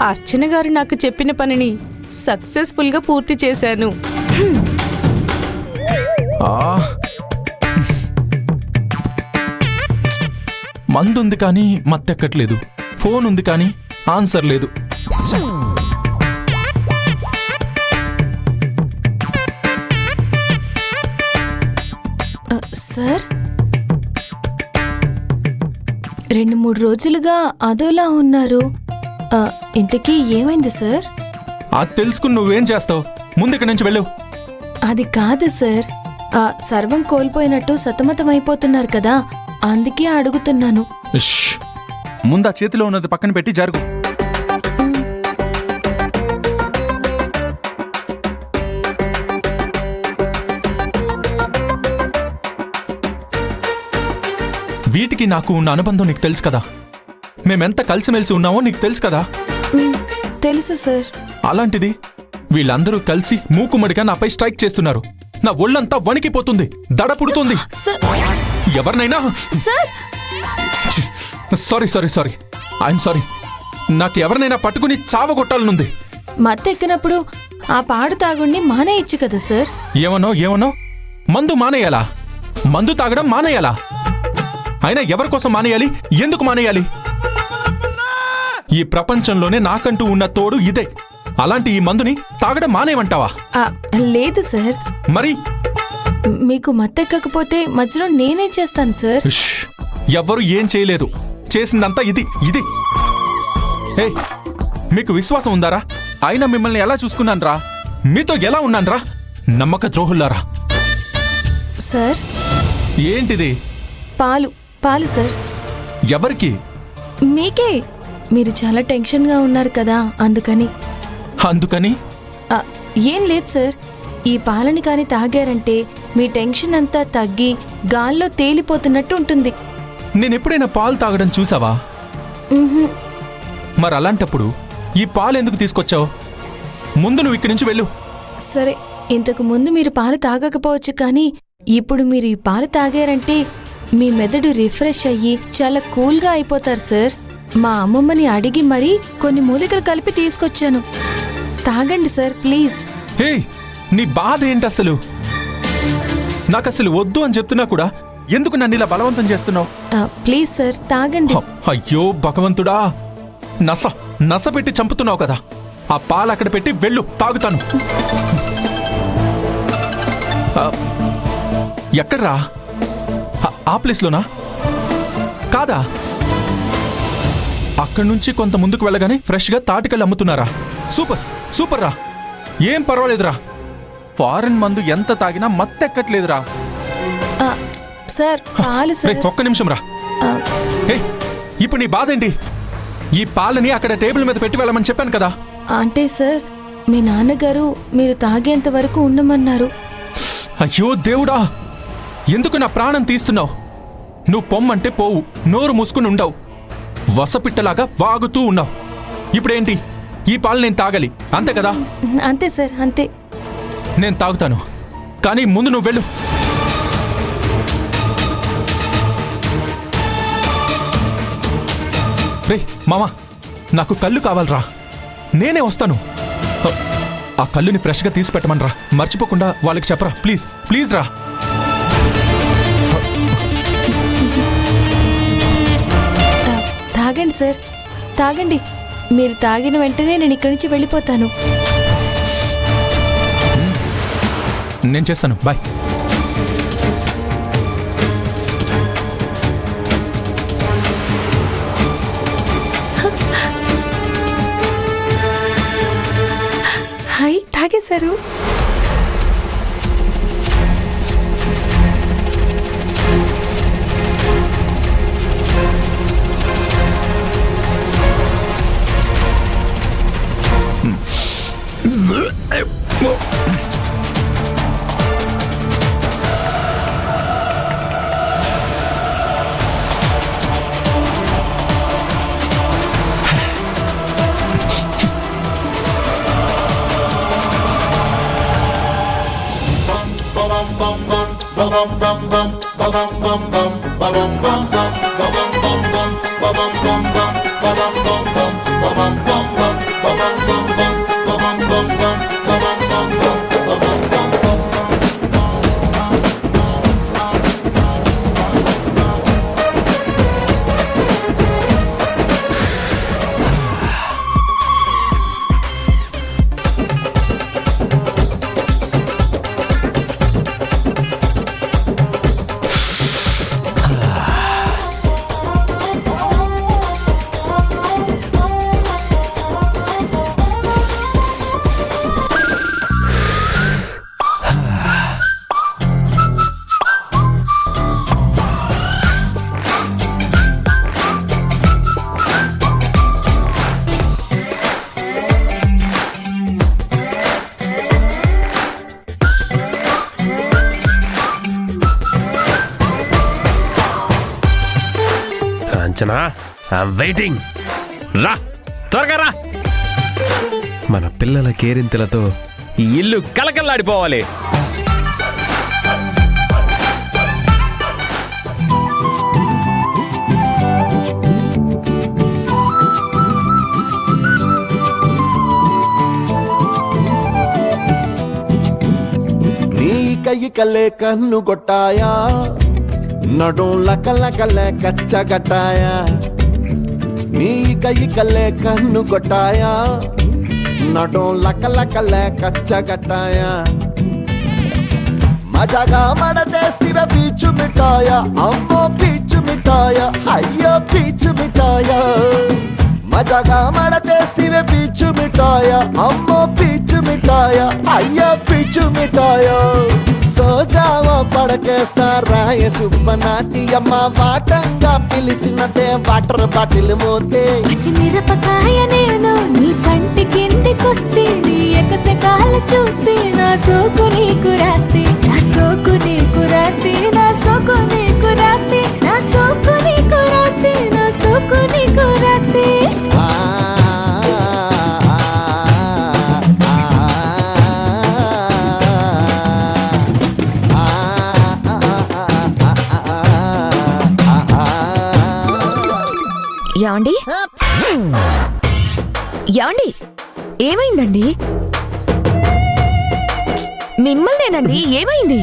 అర్చన గారు నాకు చెప్పిన పనిని సక్సెస్ఫుల్ గా పూర్తి చేశాను. మందుంది కానీ మత్తెక్కట్లేదు, ఫోన్ ఉంది కానీ ఆన్సర్ లేదు. సార్, 2-3 రోజులుగా అదోలా ఉన్నారు. ఇంతకీ ఏమైంది సార్? అది తెలుసుకుని నువ్వేం చేస్తావు? ముందు ఇక్కడి నుంచి వెళ్ళు. అది కాదు సార్, సర్వం కోల్పోయినట్టు సతమతమైపోతున్నారు కదా, అందుకే అడుగుతున్నాను. ముందు ఆ చేతిలో ఉన్నది పక్కన పెట్టి జరుగు. వీటికి నాకు ఉన్న అనుబంధం నీకు తెలుసు కదా, మేమెంత కలిసిమెలిసి ఉన్నామో నీకు తెలుసు కదా. తెలుసు సార్. అలాంటిది వీళ్ళందరూ కలిసి మూకుమ్మడిగా నాపై స్ట్రైక్ చేస్తున్నారు. నా ఒళ్ళంతా వణికిపోతుంది, దడ పుడుతుంది. ఎవరినైనా sorry sorry sorry I'm sorry. నాకు ఎవరినైనా పట్టుకుని చావగొట్టాలనుంది. మత్తెక్కినప్పుడు ఆ పాడు తాగుడిని మానేయచ్చు కదా సార్. ఏమనో మందు మానేయాలా? మందు తాగడం మానేయాలా? అయినా ఎవరి కోసం మానేయాలి? ఎందుకు మానేయాలి? ఈ ప్రపంచంలోనే నాకంటూ ఉన్న తోడు ఇదే. అలాంటి ఈ మందుని తాగడం మానేయమంటావా? లేదు సార్. మరి మీకు మత్తెక్కకపోతే మధ్యలో నేనేం చేస్తాను సార్? ఎవ్వరు ఏం చేయలేదు, చేసిందంతా ఇది. ఏ, మీకు విశ్వాసం ఉందారా? అయినా మిమ్మల్ని ఎలా చూసుకున్నాన్రా? మీతో ఎలా ఉన్నాన్రా? నమ్మక ద్రోహుల్లారా. సార్, ఏంటిది? పాలు సార్. ఎవరికి? మీకే. మీరు చాలా టెన్షన్గా ఉన్నారు కదా, అందుకని. ఏం లేదు సార్, ఈ పాలని కాని తాగారంటే మీ టెన్షన్ అంతా తగ్గి గాల్లో తేలిపోతున్నట్టు ఉంటుంది. నేనెప్పుడైనా పాలు తాగడం చూసావా? మరి అలాంటప్పుడు ఈ పాలు ఎందుకు తీసుకొచ్చావు? ముందు నువ్వు ఇక్కడి నుంచి వెళ్ళు. సరే, ఇంతకు ముందు మీరు పాలు తాగకపోవచ్చు, కానీ ఇప్పుడు మీరు ఈ పాలు తాగారంటే మీ మెదడు రిఫ్రెష్ అయ్యి చాలా కూల్గా అయిపోతారు సార్. మా అమ్మమ్మని అడిగి మరీ కొన్ని మూలికలు కలిపి తీసుకొచ్చాను. తాగండి సార్, ప్లీజ్. హే, నీ బాధ ఏంటి అసలు? నాకసలు వద్దు అని చెప్తున్నా కూడా ఎందుకు నన్ను ఇలా బలవంతం చేస్తున్నావు? ప్లీజ్ సార్, తాగండి. అయ్యో భగవంతుడా, నస పెట్టి చంపుతున్నావు కదా. ఆ పాలు అక్కడ పెట్టి వెళ్ళు, తాగుతాను. ఎక్కడ్రా? ఆ ప్లేస్లోనా? కాదా? అక్కడి నుంచి కొంత ముందుకు వెళ్ళగానే ఫ్రెష్గా తాటికల్లు అమ్ముతున్నారా? సూపర్ రా, ఏం పర్వాలేదురా. ఫారెన్ మందు ఎంత తాగినా మత్తెక్కట్లేదురా. సార్, పాలు సార్. ఒక్క నిమిషం రా. ఇప్పుడు నీ బాధ ఏంటి? ఈ పాలని అక్కడ టేబుల్ మీద పెట్టి వెళ్ళమని చెప్పాను కదా. అంటే సార్, మీ నాన్నగారు మీరు తాగేంత వరకు ఉండమన్నారు. అయ్యో దేవుడా, ఎందుకు నా ప్రాణం తీస్తున్నావు? నువ్వు పొమ్మంటే పోవు, నోరు మూసుకుని ఉండవు, వసపిట్టలాగా వాగుతూ ఉన్నావు. ఇప్పుడేంటి? ఈ పాలు నేను తాగాలి, అంతే కదా? అంతే సార్, అంతే. నేను తాగుతాను, కానీ ముందు నువ్వు వెళ్ళు. రే మామా, నాకు కళ్ళు కావాలరా, నేనే వస్తాను. ఆ కళ్ళుని ఫ్రెష్గా తీసి పెట్టమనరా, మర్చిపోకుండా వాళ్ళకి చెప్పరా, ప్లీజ్ రా. తాగండి సార్, తాగండి. మీరు తాగిన వెంటనే నేను ఇక్కడి నుంచి వెళ్ళిపోతాను. నేను చేస్తాను, బాయ్. హాయ్, తాగేశారు. Kanchana, I'm waiting. రా, త్వరగా రా. మన పిల్లల కేరింతలతో ఈ ఇల్లు కలకల్లాడిపోవాలి. నీ కయ్యికల్లే కన్ను కొట్టాయా, నడుం లకలకలే కచ్చగట్టాయా. నీ కయ్యికల్లే కన్ను కొట్టాయా, నడుం లకలకలే కచ్చగట్టాయా. మజాగా మడదేస్తివే పీచు మిఠాయా, అమ్మో పీచు మిఠాయా, అయ్యో పీచు మిఠాయా. మజాగా మడదేస్తివే పీచు మిఠాయా, అమ్మో పీచు మిఠాయా, అయ్యో పీచు మిఠాయా. సోజావో పడకేస్తా రాయ సుబ్బనాతి అమ్మ, వాటంగా పిలిచినదే వాటర్ బాటిల్ మోతే. పచ్చిమిరపకాయ నేను నీ కంటి కిందికొస్తే, నీ ఎకసెకాల చూస్తే నా సోకు నీకు రాస్తే, నా సోకు నీకు రాస్తే, నా సోకు నీకు రాస్తే, నా సోకు నీకు రాస్తే, నా సోకు నీకు రాస్తే. ఆ, యాండి యాండి ఏమైందండి? మిమ్మల్నేనండి, ఏమైంది?